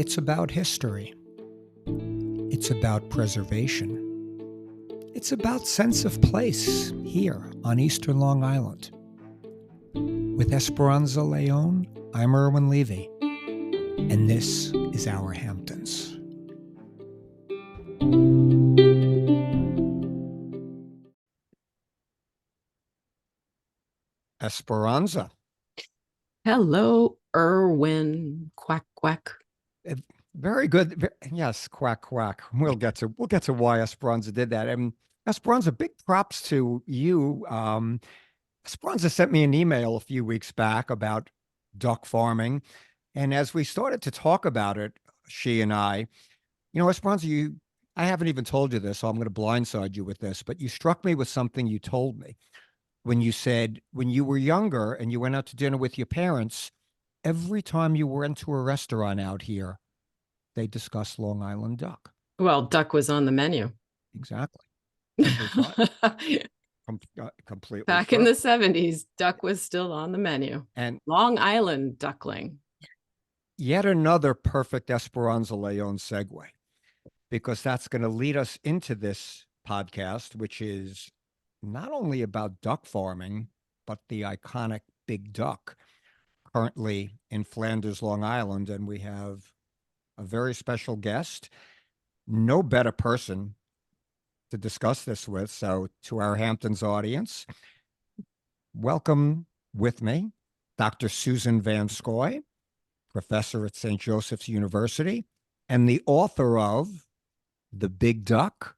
It's about history. It's about preservation. It's about sense of place here on Eastern Long Island. With Esperanza Leon, I'm Irwin Levy, and this is Our Hamptons. Esperanza. Hello, Irwin. Quack, quack. Very good. Yes, quack, quack. We'll get to why Esperanza did that. And Esperanza, big props to you. Esperanza sent me an email a few weeks back about duck farming. And as we started to talk about it, she and I, Esperanza, I haven't even told you this, so I'm going to blindside you with this, but you struck me with something you told me when you said when you were younger and you went out to dinner with your parents, every time you went to a restaurant out here, they discussed Long Island duck. Well, duck was on the menu. Exactly. Every time. Completely. Back true. in the 70s, duck was still on the menu. And Long Island duckling. Yet another perfect Esperanza Leon segue, because that's going to lead us into this podcast, which is not only about duck farming, but the iconic big duck currently in Flanders, Long Island. And we have a very special guest, no better person to discuss this with. So to our Hamptons audience, welcome with me, Dr. Susan Van Scoy, professor at St. Joseph's University and the author of The Big Duck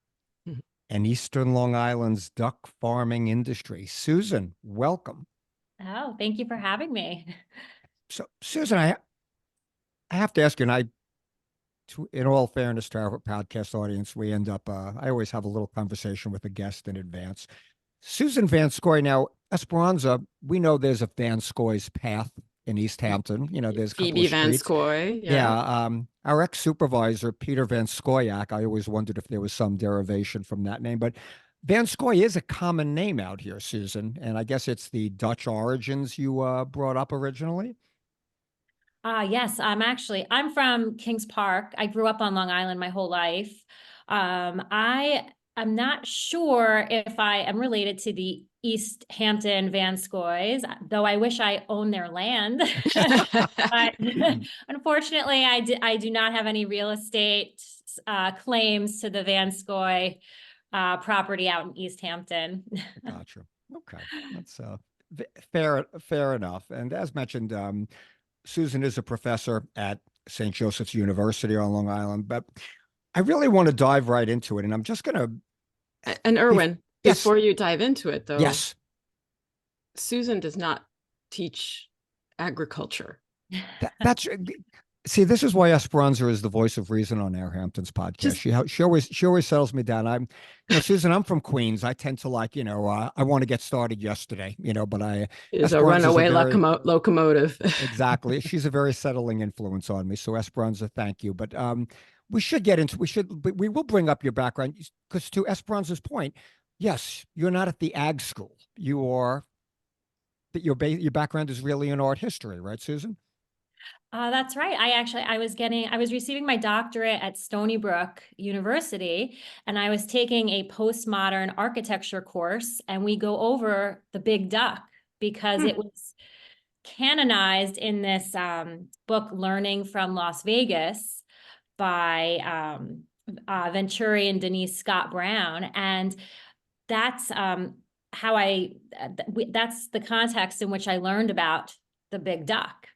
and Eastern Long Island's duck farming industry. Susan, welcome. Oh, thank you for having me. So, Susan, I have to ask you, and in all fairness to our podcast audience, we end up, I always have a little conversation with a guest in advance. Susan Van Scoy. Now, Esperanza, we know there's a Van Scoy's path in East Hampton. There's a couple Phoebe of Van streets. Scoy. Yeah. Our ex-supervisor, Peter Van Scoyak, I always wondered if there was some derivation from that name, but Van Scoy is a common name out here, Susan, and I guess it's the Dutch origins you brought up originally. Yes, I'm from Kings Park. I grew up on Long Island my whole life. I'm not sure if I am related to the East Hampton Van Scoys, though I wish I owned their land. But unfortunately, I do not have any real estate claims to the Van Scoy property out in East Hampton. Gotcha. Okay, that's fair enough. And as mentioned, Susan is a professor at St. Joseph's University on Long Island, but I really want to dive right into it. And I'm just going to... And Irwin, yes. Before you dive into it, though, yes, Susan does not teach agriculture. See, this is why Esperanza is the voice of reason on Our Hamptons podcast. She always settles me down. Susan, I'm from Queens. I tend to I want to get started yesterday, but is a runaway locomotive. Exactly. She's a very settling influence on me. So Esperanza, thank you. But we will bring up your background, because to Esperanza's point, yes, you're not at the ag school. You are, but your background is really in art history, right, Susan? That's right. I was receiving my doctorate at Stony Brook University, and I was taking a postmodern architecture course, and we go over the Big Duck because it was canonized in this book, Learning from Las Vegas, by Venturi and Denise Scott Brown. And that's that's the context in which I learned about the Big Duck.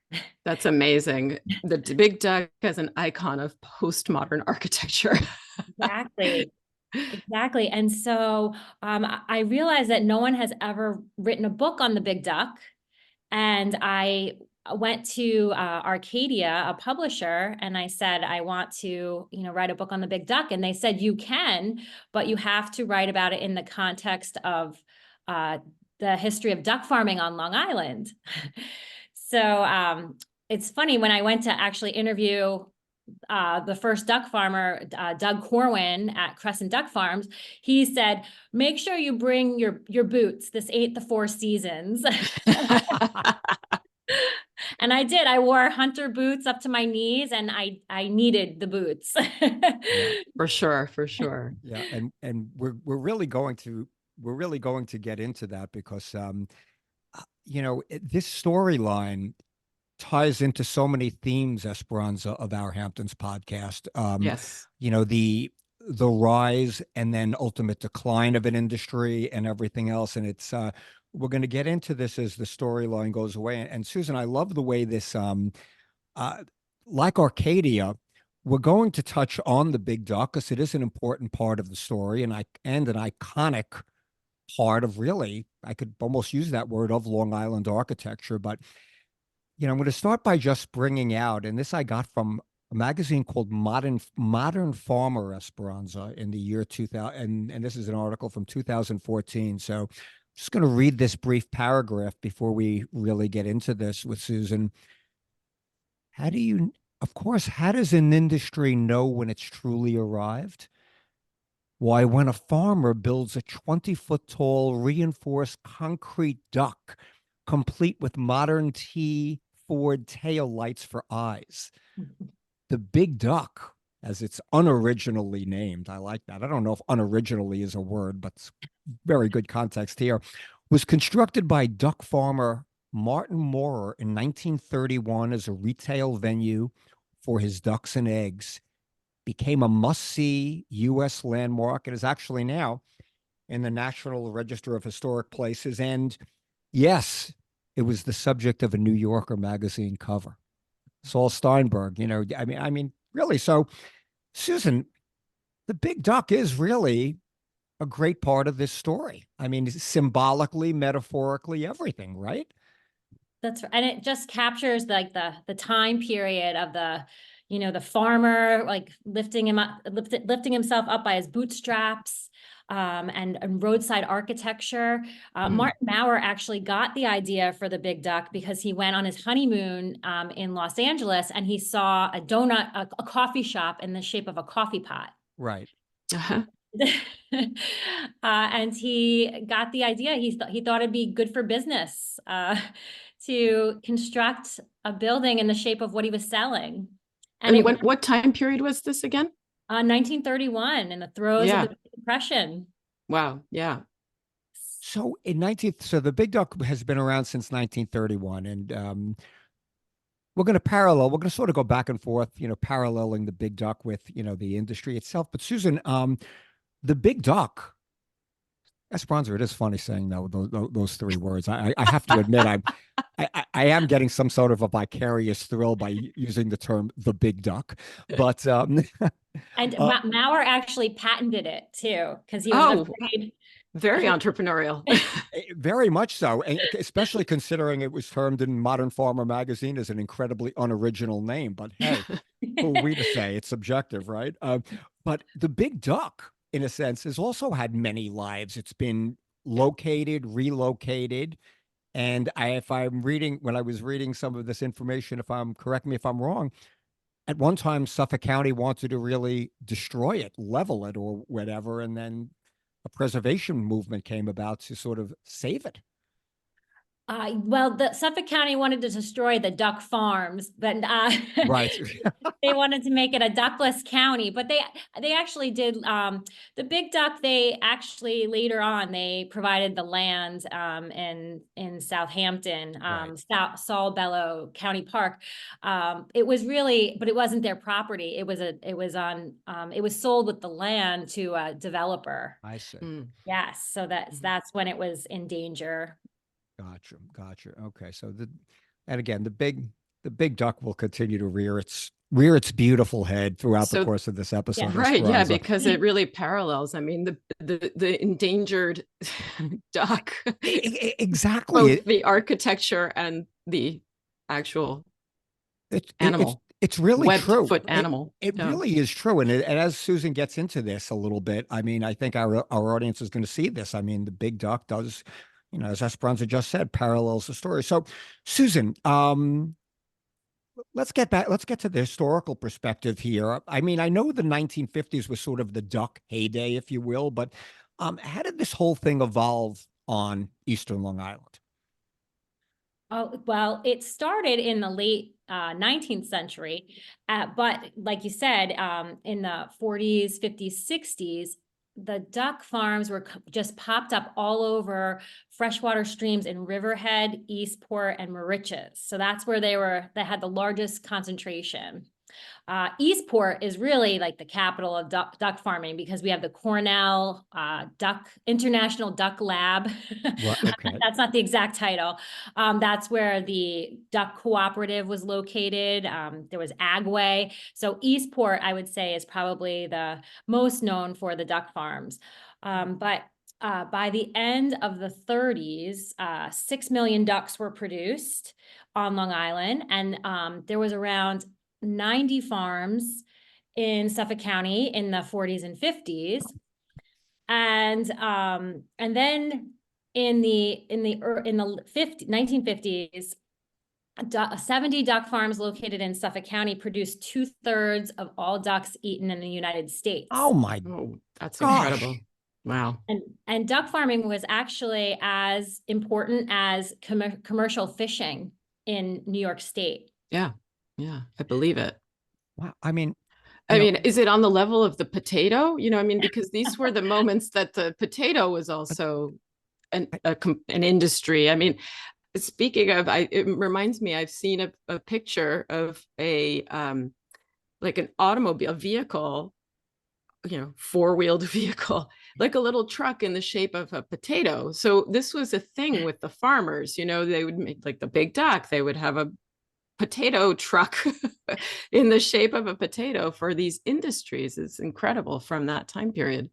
That's amazing. The Big Duck as an icon of postmodern architecture. Exactly. And so I realized that no one has ever written a book on the Big Duck. And I went to Arcadia, a publisher, and I said, I want to, write a book on the Big Duck. And they said, you can, but you have to write about it in the context of the history of duck farming on Long Island. So it's funny, when I went to actually interview the first duck farmer, Doug Corwin at Crescent Duck Farms, he said, make sure you bring your boots. This ain't the Four Seasons. And I did. I wore hunter boots up to my knees, and I needed the boots. For sure, for sure. Yeah, and we're really going to get into that because this storyline ties into so many themes, Esperanza, of our Hamptons podcast. Yes. The rise and then ultimate decline of an industry and everything else. And it's we're going to get into this as the storyline goes away. And Susan, I love the way this like Arcadia, we're going to touch on the Big Duck because it is an important part of the story and an iconic part of, really, I could almost use that word, of Long Island architecture. But I'm going to start by just bringing out, and this I got from a magazine called Modern Farmer, Esperanza, in the year 2000, and this is an article from 2014. So I'm just going to read this brief paragraph before we really get into this with Susan. How does an industry know when it's truly arrived? Why, when a farmer builds a 20-foot tall reinforced concrete duck, complete with modern Ford tail lights for eyes. The Big Duck, as it's unoriginally named, I like that. I don't know if unoriginally is a word, but it's very good context here, was constructed by duck farmer Martin Moorer in 1931 as a retail venue for his ducks and eggs, became a must-see U.S. landmark, and is actually now in the National Register of Historic Places. And yes, it was the subject of a New Yorker magazine cover. Saul Steinberg, I mean, really. So, Susan, the Big Duck is really a great part of this story. I mean, symbolically, metaphorically, everything, right? And it just captures like the time period of the farmer, like lifting himself up by his bootstraps, and roadside architecture. Martin Maurer actually got the idea for the Big Duck because he went on his honeymoon in Los Angeles, and he saw a coffee shop in the shape of a coffee pot. Right. Uh-huh. And he got the idea. He thought it'd be good for business to construct a building in the shape of what he was selling. And what time period was this again? 1931, in the throes of the Depression. Wow. Yeah. So the Big Duck has been around since 1931, and we're going to sort of go back and forth, paralleling the Big Duck with, the industry itself. But Susan, the Big Duck, Esperanza, it is funny saying those three words. I have to admit, I am getting some sort of a vicarious thrill by using the term the Big Duck. But and Maurer actually patented it too, because he was afraid. Very entrepreneurial. Very much so, and especially considering it was termed in Modern Farmer magazine as an incredibly unoriginal name. But hey, who are we to say? It's subjective, right? But the Big Duck, in a sense, has also had many lives. It's been located, relocated. And when I was reading some of this information, correct me if I'm wrong, at one time, Suffolk County wanted to really destroy it, level it, or whatever. And then a preservation movement came about to sort of save it. Well, the Suffolk County wanted to destroy the duck farms, but right. They wanted to make it a duckless county. But they actually did the Big Duck. They actually later on they provided the land in Southampton, Saul Bellow County Park. It was really, but it wasn't their property. It was sold with the land to a developer. I see. Yes, so that's when it was in danger. Gotcha. Okay, so and again, the Big Duck will continue to rear its beautiful head throughout the course of this episode. Yeah, right. Yeah, because it really parallels. I mean, the endangered duck. Exactly. Both the architecture and the actual animal. It's really true. Foot animal. It really is true. And as Susan gets into this a little bit, I mean, I think our audience is going to see this. I mean, the Big Duck does, as Esperanza just said, parallels the story. So, Susan, let's get to the historical perspective here. I mean, I know the 1950s was sort of the duck heyday, if you will, but how did this whole thing evolve on Eastern Long Island? Oh, well, it started in the late 19th century, but like you said, in the 40s, 50s, 60s, the duck farms were just popped up all over freshwater streams in Riverhead, Eastport, and Mauritius. So that's where they had the largest concentration. Eastport is really like the capital of duck farming because we have the Cornell International Duck Lab. Right. Okay. That's not the exact title. That's where the Duck Cooperative was located. There was Agway. So Eastport, I would say, is probably the most known for the duck farms. But by the end of the 30s, 6 million ducks were produced on Long Island, and there was around 90 farms in Suffolk County in the 40s and 50s. And then in the 1950s, 70 duck farms located in Suffolk County produced 2/3 of all ducks eaten in the United States. Oh my Oh, that's gosh. incredible. Wow. And duck farming was actually as important as commercial fishing in New York State. Yeah. Yeah. I believe it. Wow. I mean, I mean, is it on the level of the potato? I mean, because these were the moments that the potato was also an industry. I mean, speaking of, it reminds me, I've seen a picture of a like an automobile vehicle, four-wheeled vehicle, like a little truck in the shape of a potato. So this was a thing with the farmers, they would make like the big duck, they would have a potato truck in the shape of a potato for these industries. It's incredible from that time period.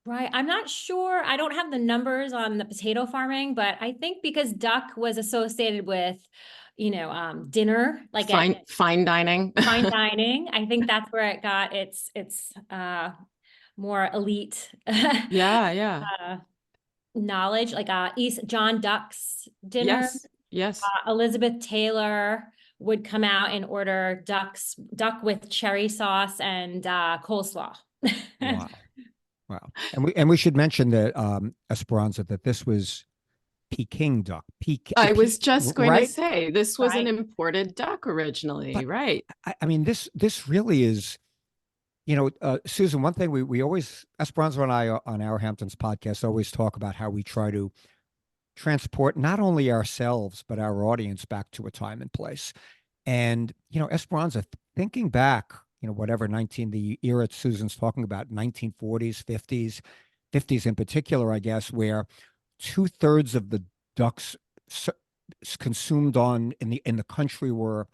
Right. I'm not sure. I don't have the numbers on the potato farming, but I think because duck was associated with, dinner, like fine dining. Fine dining. I think that's where it got its more elite Yeah. knowledge, like East John Duck's dinner. Yes. Elizabeth Taylor would come out and order duck with cherry sauce and coleslaw. Wow. And we should mention that Esperanza, that this was Peking duck. I was just going right? to say this was an Right. imported duck originally, But right? I mean, this really is, Susan, one thing we always, Esperanza and I on our Hamptons podcast always talk about how we try to transport not only ourselves, but our audience back to a time and place. And, Esperanza, thinking back, whatever the era Susan's talking about, 1940s, 50s in particular, I guess, where 2/3 of the ducks consumed in the country were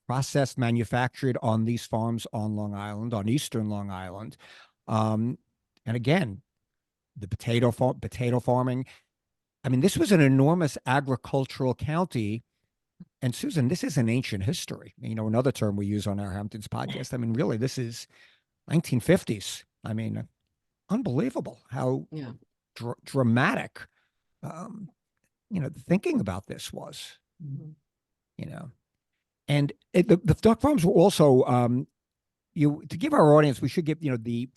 processed, manufactured on these farms on Long Island, on Eastern Long Island. And again, the potato farming. I mean, this was an enormous agricultural county. And Susan, this is an ancient history. Another term we use on our Hamptons podcast. I mean, really, this is 1950s. I mean, unbelievable how dramatic, thinking about this was, and the duck farms were also, to give our audience, we should give, the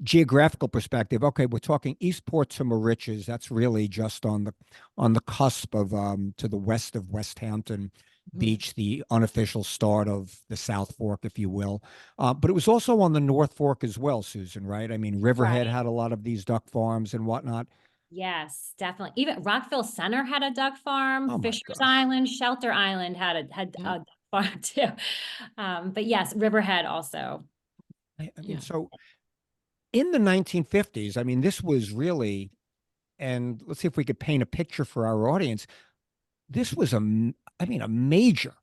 geographical perspective. Okay, we're talking Eastport to Mauritius. That's really just on the cusp of to the west of West Hampton Beach, the unofficial start of the South Fork, if you will. But it was also on the North Fork as well, Susan, right? I mean, Riverhead had a lot of these duck farms and whatnot. Yes, definitely. Even Rockville Center had a duck farm. Oh my Fisher's gosh. Island, Shelter Island had a duck farm too. But yes, Riverhead also. I mean, so in the 1950s, I mean, this was really, and let's see if we could paint a picture for our audience. This was a major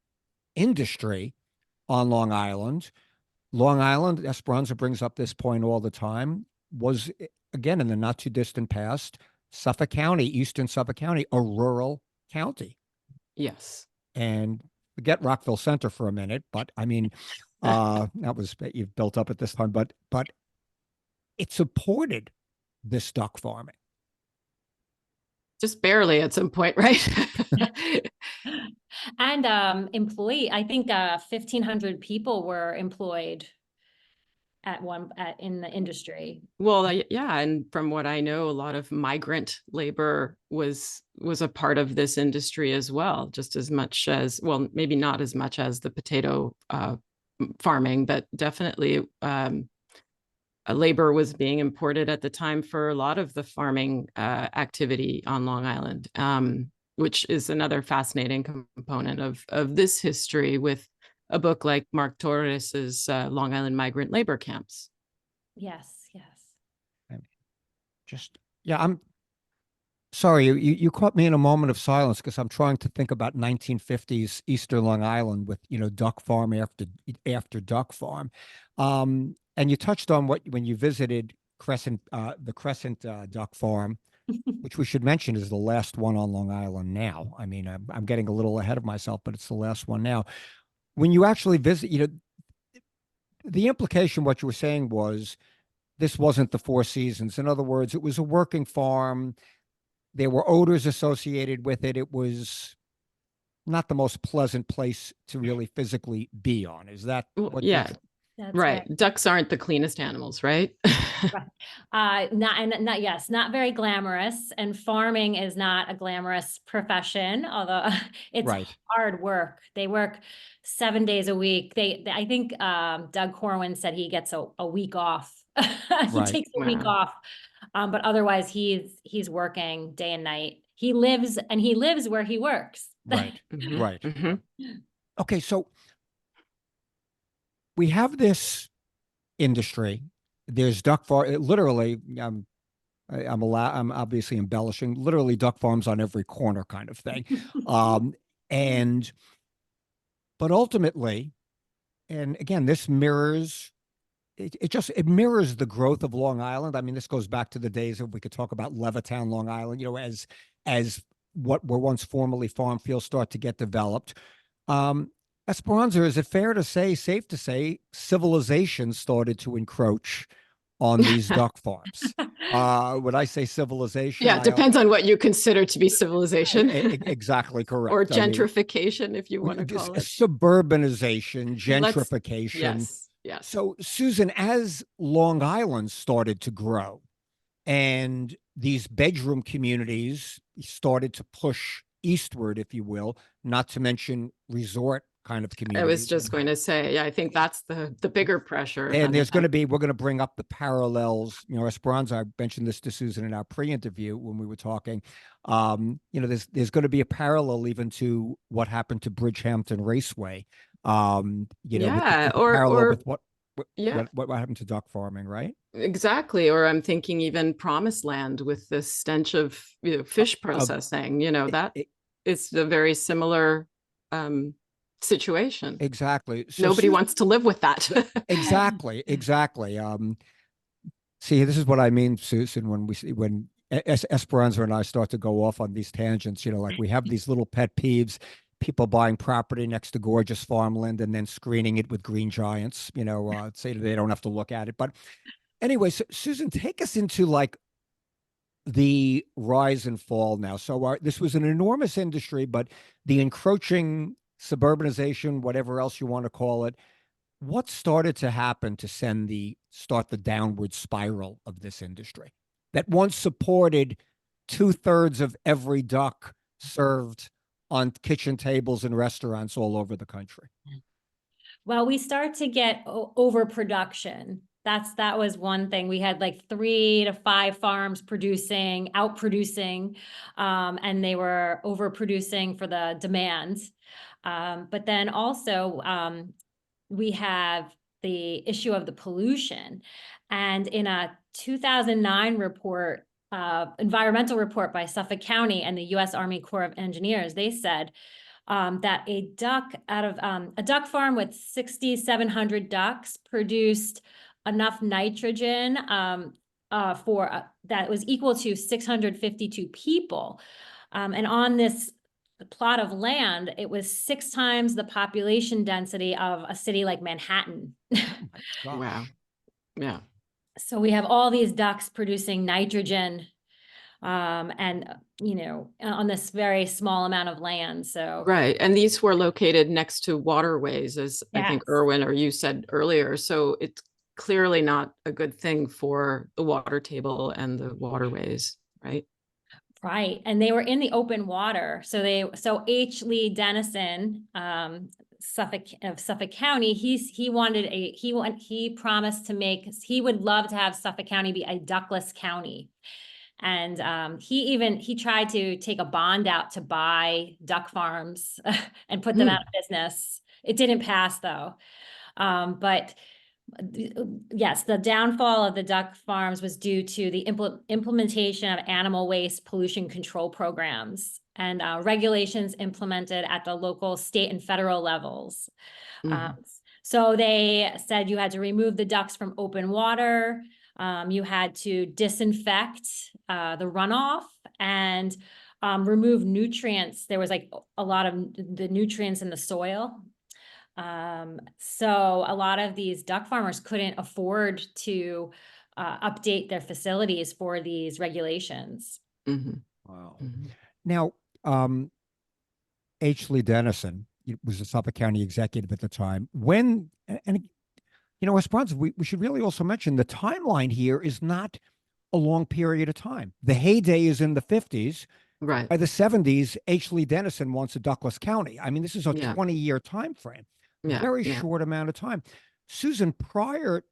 industry on Long Island. Long Island, Esperanza brings up this point all the time, was, again, in the not too distant past, Suffolk County, Eastern Suffolk County, a rural county. Yes. And forget Rockville Center for a minute, but I mean, that was, you've built up at this time, but it supported this duck farming. Just barely at some point, right? And I think 1,500 people were employed in the industry. Well, yeah, and from what I know, a lot of migrant labor was a part of this industry as well, just as much as, well, maybe not as much as the potato farming, but definitely labor was being imported at the time for a lot of the farming activity on Long Island, which is another fascinating component of this history with a book like Mark Torres's Long Island Migrant Labor Camps. Yes, yes. I'm sorry, you caught me in a moment of silence because I'm trying to think about 1950s Eastern Long Island with, duck farm after duck farm. And you touched on when you visited the Crescent duck farm, which we should mention is the last one on Long Island now. I mean, I'm getting a little ahead of myself, but it's the last one now. When you actually visit, the implication, what you were saying was this wasn't the Four Seasons. In other words, it was a working farm. There were odors associated with it. It was not the most pleasant place to really physically be on. Is that what? Yeah. That's right. Ducks aren't the cleanest animals, right? Right. Not very glamorous. And farming is not a glamorous profession, although it's hard work. They work 7 days a week. I think Doug Corwin said he gets a week off. He takes a week off. But otherwise he's working day and night. He lives where he works. Right. Right. Okay. So we have this industry. There's duck farm. Literally, I'm obviously embellishing. Literally, duck farms on every corner, kind of thing. But ultimately, and again, this mirrors. It mirrors the growth of Long Island. I mean, this goes back to the days of, we could talk about Levittown, Long Island. As what were once formerly farm fields start to get developed. Esperanza, is it safe to say, civilization started to encroach on these duck farms? When I say civilization, it depends on what you consider to be civilization. Exactly correct. Or gentrification, if you want to call it. Suburbanization, gentrification. Yes. So, Susan, as Long Island started to grow and these bedroom communities started to push eastward, if you will, not to mention resort kind of communities. I was just going to say, I think that's the bigger pressure. And we're going to bring up the parallels. Esperanza, I mentioned this to Susan in our pre-interview when we were talking. There's going to be a parallel even to what happened to Bridgehampton Raceway. With what happened to duck farming, right? Exactly. Or I'm thinking even Promised Land with the stench of fish processing. It's a very similar situation. Exactly. So nobody wants to live with that. Exactly. See, this is what I mean, Susan, when Esperanza and I start to go off on these tangents, like we have these little pet peeves, people buying property next to gorgeous farmland and then screening it with green giants, say they don't have to look at it. But anyway, so Susan, take us into like the rise and fall now. So this was an enormous industry, but the encroaching suburbanization, whatever else you want to call it, what started to happen to start the downward spiral of this industry that once supported 2/3 of every duck served on kitchen tables and restaurants all over the country? Well, we start to get overproduction. That was one thing. We had like 3 to 5 farms outproducing, and they were overproducing for the demand. But then also we have the issue of the pollution. And in a 2009 report, environmental report by Suffolk County and the U.S. Army Corps of Engineers, they said that a duck a duck farm with 6,700 ducks produced enough nitrogen that was equal to 652 people. And on this plot of land, it was 6 times the population density of a city like Manhattan. Oh wow. Yeah. So we have all these ducks producing nitrogen and on this very small amount of land. So right. And these were located next to waterways, as I think Irwin or you said earlier. So it's clearly not a good thing for the water table and the waterways, right? Right. And they were in the open water. So H. Lee Dennison, Suffolk County, he promised to he would love to have Suffolk County be a duckless county. And he tried to take a bond out to buy duck farms and put them out of business. It didn't pass though. But yes, the downfall of the duck farms was due to the implementation of animal waste pollution control programs and regulations implemented at the local, state, and federal levels. So they said you had to remove the ducks from open water, you had to disinfect the runoff, and remove nutrients. There was like a lot of the nutrients in the soil. So a lot of these duck farmers couldn't afford to update their facilities for these regulations. Wow. Now, H. Lee Dennison was the Suffolk County executive at the time. When, and you know, Esperanza, we should really also mention the timeline here is not a long period of time. The heyday is in the 50s. Right. By the 70s, H. Lee Dennison wants a duckless county. I mean, this is a 20-year time frame. Very short amount of time. Susan, prior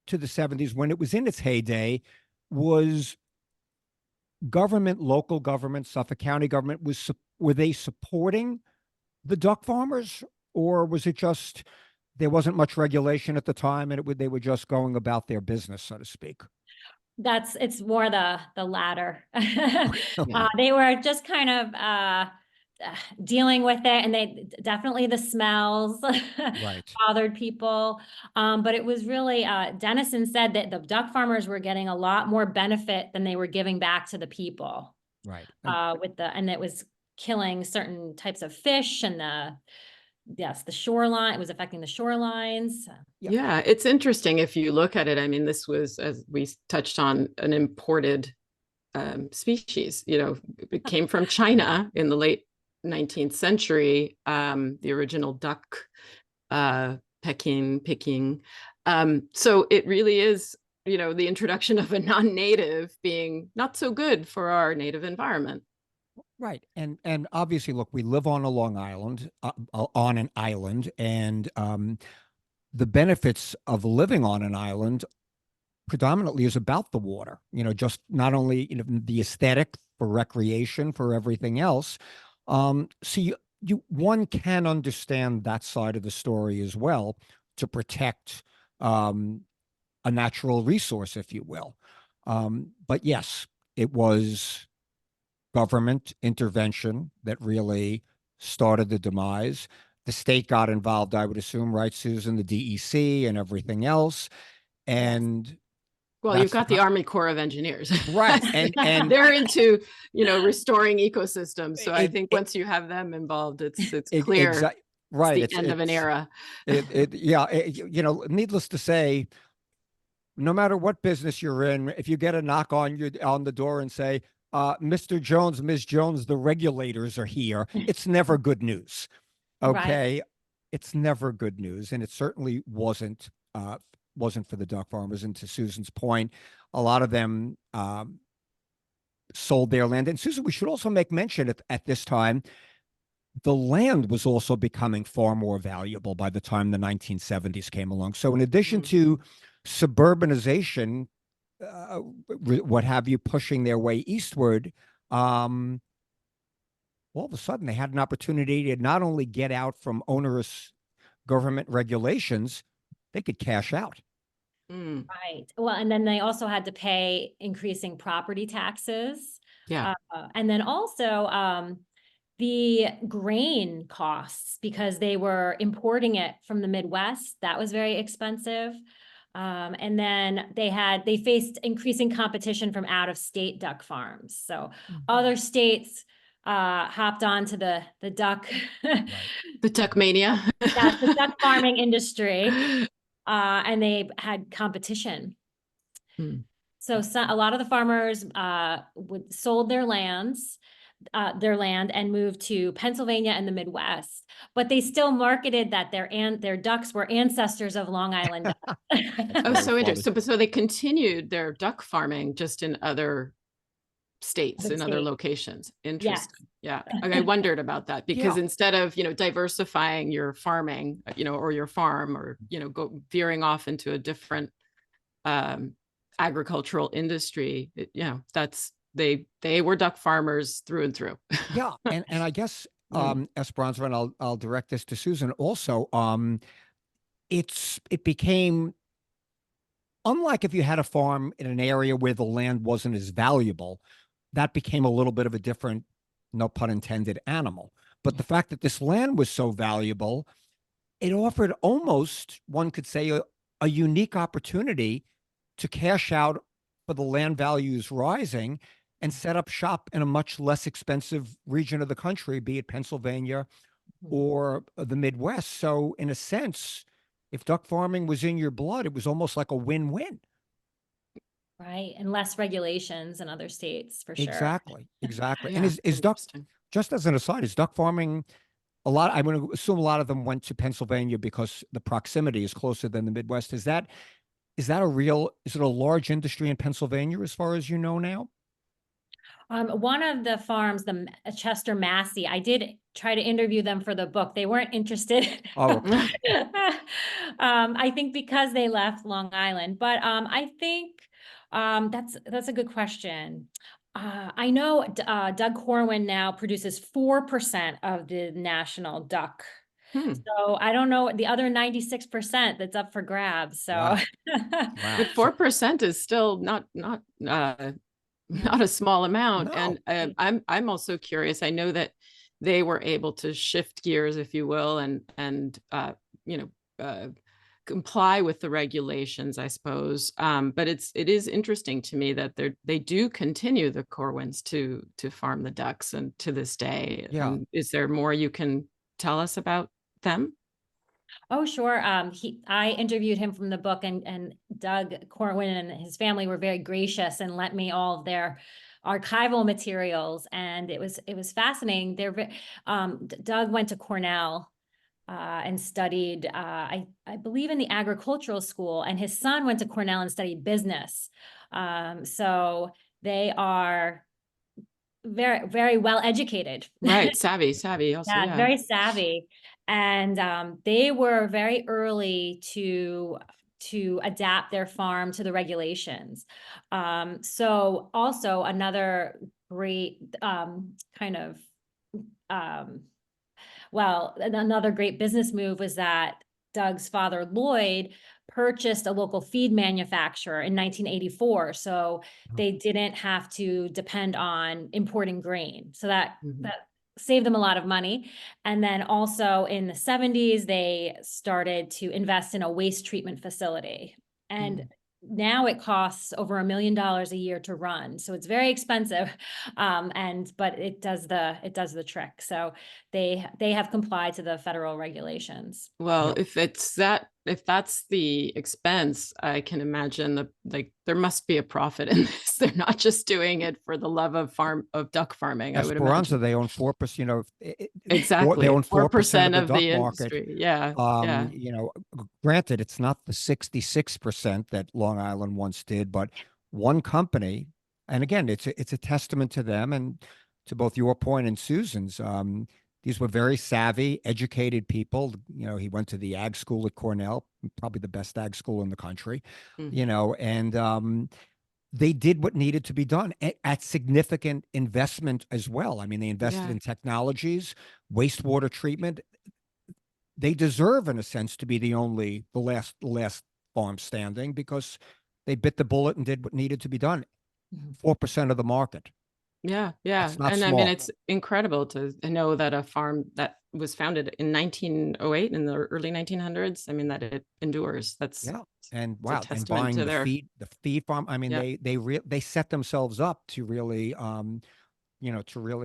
to the 70s, when it was in its heyday, was government, local government, Suffolk County government, were they supporting the duck farmers, or was it just there wasn't much regulation at the time and they were just going about their business, so to speak? It's more the latter. They were just kind of dealing with it, and they definitely, the smells bothered people. But it was really, Dennison said that the duck farmers were getting a lot more benefit than they were giving back to the people. Right. And it was killing certain types of fish and the shoreline. It was affecting the shorelines. Yeah, it's interesting if you look at it. I mean, this was, as we touched on, an imported species. You know, it came from China in the late 19th century, the original duck picking. So it really is, you know, the introduction of a non-native being not so good for our native environment. Right. And obviously, look, we live on a Long Island, on an island, and the benefits of living on an island predominantly is about the water, you know, just not only, you know, the aesthetic, for recreation, for everything else. So one can understand that side of the story as well, to protect a natural resource, if you will. But yes, it was government intervention that really started the demise. The state got involved, I would assume, right, Susan, the DEC and everything else. And well, you've got the Army Corps of Engineers, right? And they're into, you know, restoring ecosystems. So I think once you have them involved, it's clear. Right, it's the end of an era. You know, needless to say, no matter what business you're in, if you get a knock on the door and say, Mr. Jones, Ms. Jones, the regulators are here, it's never good news. Okay. Right. It's never good news. And it certainly wasn't for the duck farmers. And to Susan's point, a lot of them sold their land. And Susan, we should also make mention at this time, the land was also becoming far more valuable by the time the 1970s came along. So in addition to suburbanization, what have you, pushing their way eastward, all of a sudden they had an opportunity to not only get out from onerous government regulations, they could cash out. Right. Well, and then they also had to pay increasing property taxes. Yeah. And then also the grain costs, because they were importing it from the Midwest. That was very expensive. And then they faced increasing competition from out-of-state duck farms. So other states hopped onto the duck, the duck mania. That's the duck farming industry. And they had competition. So a lot of the farmers sold their lands. their land and moved to Pennsylvania and the Midwest. But they still marketed that their ducks were ancestors of Long Island ducks. Oh, Very so funny. interesting. So they continued their duck farming just in other states, Other in other states. locations. Yes. Interesting. Yeah. I wondered about that because Yeah. instead of, diversifying your farming, or your farm, or, go veering off into a different agricultural industry, that's they were duck farmers through and through. Yeah. And I guess Esperanza, and I'll direct this to Susan also. It became, unlike if you had a farm in an area where the land wasn't as valuable, that became a little bit of a different, no pun intended, animal. But the fact that this land was so valuable, it offered almost, one could say, a unique opportunity to cash out for the land values rising and set up shop in a much less expensive region of the country, be it Pennsylvania or the Midwest. So in a sense, if duck farming was in your blood, it was almost like a win-win. Right. And less regulations in other states for sure. Exactly. Exactly. Yeah, And is duck, interesting. just as an aside, is duck farming a lot? I'm going to assume a lot of them went to Pennsylvania because the proximity is closer than the Midwest. Is it a large industry in Pennsylvania as far as you know now? One of the farms, Chester Massey, I did try to interview them for the book. They weren't interested. Oh, I think because they left Long Island, but I think that's a good question. I know Doug Corwin now produces 4% of the national duck. So I don't know the other 96% that's up for grabs. So wow. Wow. But 4% is still not a small amount. No. And I'm also curious. I know that they were able to shift gears, if you will, and comply with the regulations, I suppose. But it is interesting to me that they do continue, the Corwins, to farm the ducks, and to this day. Yeah. And is there more you can tell us about them? Oh, sure. I interviewed him from the book, and Doug Corwin and his family were very gracious and lent me all of their archival materials, and it was fascinating. Doug went to Cornell and studied, I believe, in the agricultural school, and his son went to Cornell and studied business. So they are very, very well educated. Right, savvy also. Yeah, very savvy. And they were very early to adapt their farm to the regulations. So also another great another great business move was that Doug's father, Lloyd, purchased a local feed manufacturer in 1984. So they didn't have to depend on importing grain. So that saved them a lot of money. And then also in the 70s, they started to invest in a waste treatment facility. And now it costs over $1 million a year to run. So it's very expensive. But it does the trick. So they have complied to the federal regulations. Well, if that's the expense, I can imagine there must be a profit in this. They're not just doing it for the love of duck farming. I would Esperanza, imagine they own 4%. exactly. They own 4% of of the the duck market. industry. Yeah. Granted, it's not the 66% that Long Island once did, but one company, and again, it's a testament to them and to both your point and Susan's. These were very savvy, educated people. He went to the ag school at Cornell, probably the best ag school in the country, and they did what needed to be done at significant investment as well. I mean, they invested in technologies, wastewater treatment. They deserve, in a sense, to be the last farm standing because they bit the bullet and did what needed to be done. 4% of the market. Yeah. That's not And small. I mean, it's incredible to know that a farm that was founded in 1908, in the early 1900s, I mean, that it endures. That's and wow, and testament buying to the feed farm. I mean, they set themselves up to really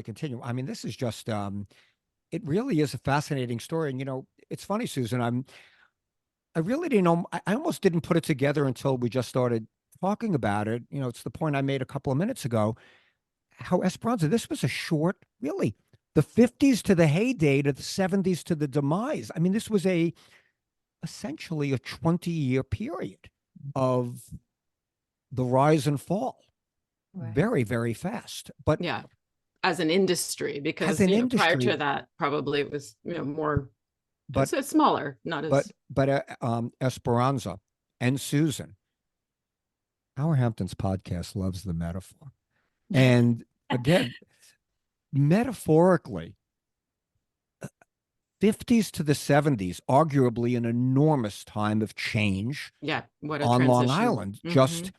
continue. I mean, this is just it really is a fascinating story. And it's funny, Susan, I really didn't know. I almost didn't put it together until we just started talking about it. It's the point I made a couple of minutes ago. how Esperanza, this was a short, really, the 50s to the heyday to the 70s to the demise. I mean, this was essentially a 20-year period of the rise and fall. Right. Very, very fast. But Yeah, as an industry, because an prior industry, to that, probably it was more, but it's smaller, not as. Esperanza and Susan, Our Hamptons podcast loves the metaphor. And again, metaphorically, 50s to the 70s, arguably an enormous time of change Yeah, what a on Long transition. Island, just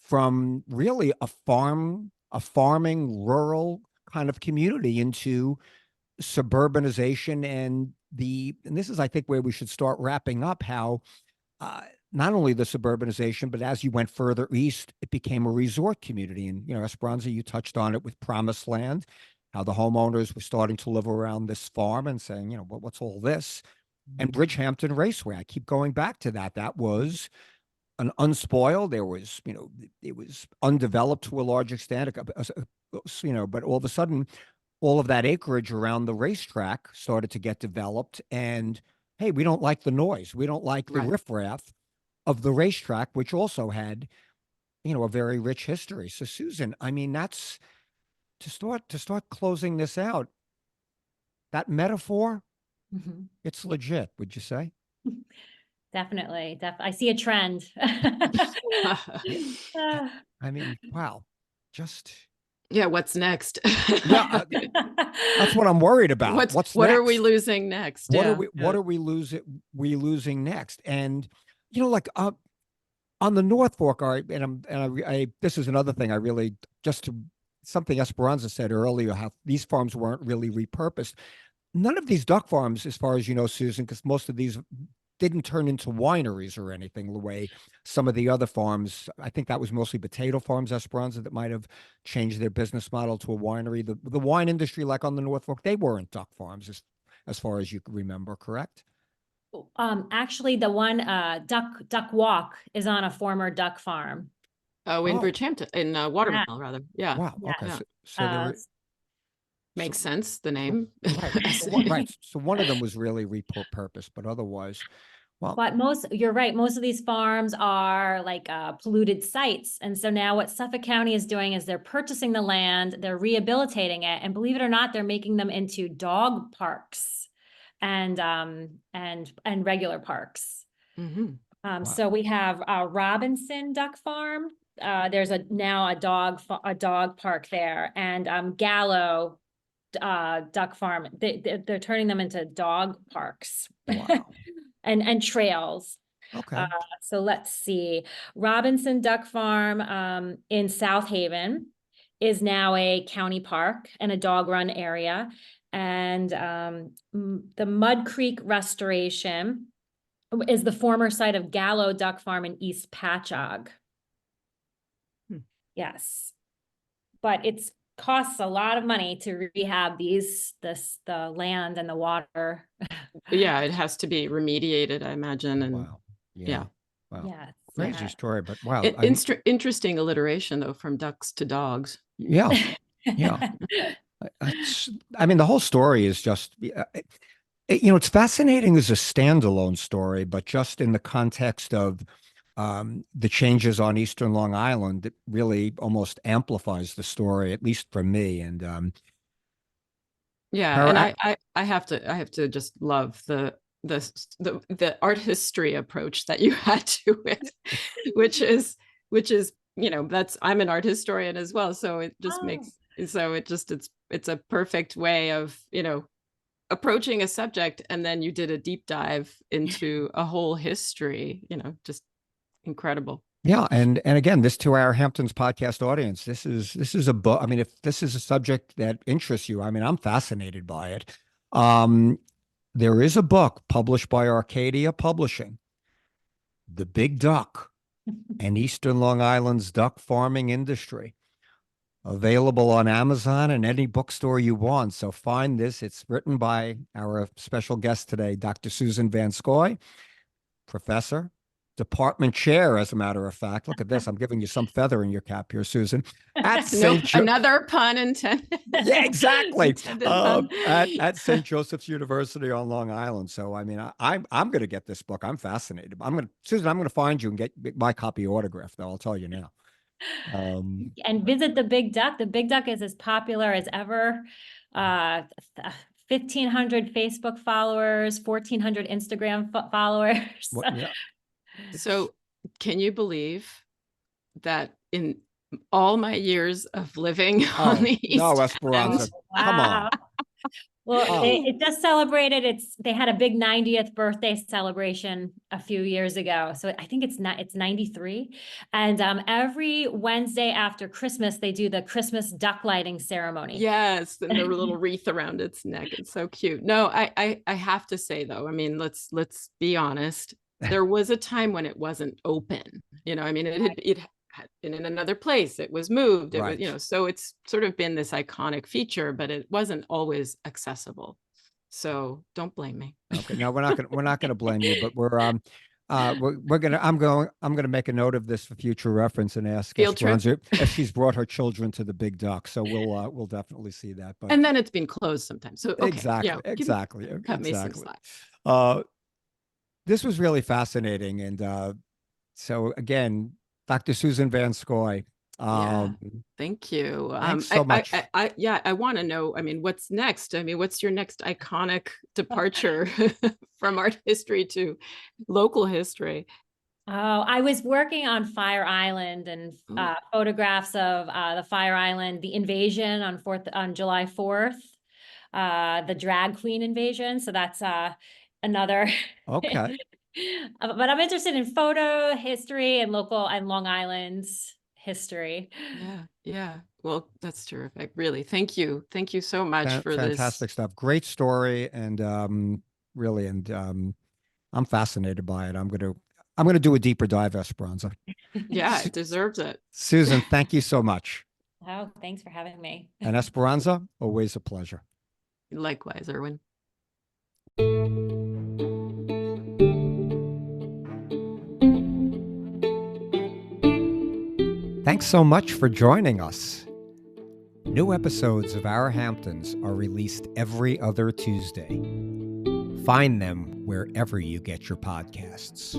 from really a farming, rural kind of community into suburbanization and this is, I think, where we should start wrapping up how not only the suburbanization, but as you went further east, it became a resort community. And, Esperanza, you touched on it with Promised Land, how the homeowners were starting to live around this farm and saying, what's all this? And Bridgehampton Raceway, I keep going back to that. That was an unspoiled. There was, it was undeveloped to a large extent, but all of a sudden, all of that acreage around the racetrack started to get developed. And hey, we don't like the noise. We don't like the riffraff of the racetrack, which also had, a very rich history. So Susan, I mean, that's to start closing this out. That metaphor, it's legit, would you say? Definitely. I see a trend. I mean, wow. Just Yeah, what's next? yeah, that's what I'm worried about. What are we losing next? What are we losing next? And like on the North Fork, all right, I this is another thing I really something Esperanza said earlier, how these farms weren't really repurposed. None of these duck farms, as far as you know, Susan, because most of these didn't turn into wineries or anything the way some of the other farms, I think that was mostly potato farms, Esperanza, that might have changed their business model to a winery. The wine industry, like on the North Fork, they weren't duck farms as far as you can remember, correct? Actually, the one Duck Walk is on a former duck farm. Oh, in Bridgehampton, in Watermill, rather. Yeah. Wow. Okay. Yeah. So there makes sense, the name. Right. So one of them was really repurposed, but otherwise, well. But you're right, most of these farms are like polluted sites. And so now what Suffolk County is doing is they're purchasing the land, they're rehabilitating it, and believe it or not, they're making them into dog parks and regular parks. Wow. So we have Robinson Duck Farm. There's now a dog park there, and Gallo Duck Farm. They're turning them into dog parks. Wow. and trails. Okay. So let's see. Robinson Duck Farm in South Haven is now a county park and a dog run area. And the Mud Creek Restoration is the former site of Gallo Duck Farm in East Patchogue. Yes. But it's costs a lot of money to rehab the land and the water. Yeah, it has to be remediated, I imagine. And wow. Yeah. Wow. Yes. Crazy story, but wow. Interesting alliteration though, from ducks to dogs. Yeah. Yeah. I mean, the whole story is just, it's fascinating as a standalone story, but just in the context of the changes on Eastern Long Island, it really almost amplifies the story, at least for me. And yeah, and I have to just love the art history approach that you had to it, which is I'm an art historian as well, so it just it's a perfect way of approaching a subject, and then you did a deep dive into a whole history, just incredible. Yeah, and again, this to our Hamptons podcast audience, this is a book. I mean, if this is a subject that interests you, I mean, I'm fascinated by it. There is a book published by Arcadia Publishing, The Big Duck and Eastern Long Island's Duck Farming Industry, available on Amazon and any bookstore you want. So find this. It's written by our special guest today, Dr. Susan Van Scoy, professor, department chair, as a matter of fact. Look at this. I'm giving you some feather in your cap here, Susan. At No, St. Jo- another pun intended. Yeah, exactly. Intended pun. At St. Joseph's University on Long Island. So, I mean, I'm going to get this book. I'm fascinated. Susan, I'm going to find you and get my copy autographed, though. I'll tell you now. And visit the Big Duck. The Big Duck is as popular as ever. 1,500 Facebook followers, 1,400 Instagram followers. Yeah. So can you believe that in all my years of living on the East no, End, Esperanza. Come on. Well, it just celebrated they had a big 90th birthday celebration a few years ago. So I think it's 93. And every Wednesday after Christmas, they do the Christmas duck lighting ceremony. yes, and the little wreath around its neck. It's so cute. No, I have to say though, I mean, let's be honest. There was a time when it wasn't open. I mean, it had been in another place. It was moved. It Right. was, so it's sort of been this iconic feature, but it wasn't always accessible. So don't blame me. Okay. No, we're not gonna blame you, but I'm gonna make a note of this for future reference and ask Field trip. Esperanza if she's brought her children to the Big Duck. So we'll definitely see that. But And then it's been closed sometimes. So okay, exactly. cut me some slack. This was really fascinating, and so again, Dr. Susan Van Scoy. Thank you. Thanks so much. I want to know, I mean, what's next? I mean, what's your next iconic departure from art history to local history? Oh, I was working on Fire Island and photographs of the Fire Island, the invasion on July 4th, the drag queen invasion. So that's another. Okay. But I'm interested in photo history and local and Long Island's history. Yeah. Well, that's terrific. Really. Thank you. Thank you so much for this. Fantastic stuff. Great story. And really, I'm fascinated by it. I'm going to do a deeper dive, Esperanza. Yeah, it deserves it. Susan, thank you so much. Oh, thanks for having me. And Esperanza, always a pleasure. Likewise, Irwin. Thanks so much for joining us. New episodes of Our Hamptons are released every other Tuesday. Find them wherever you get your podcasts.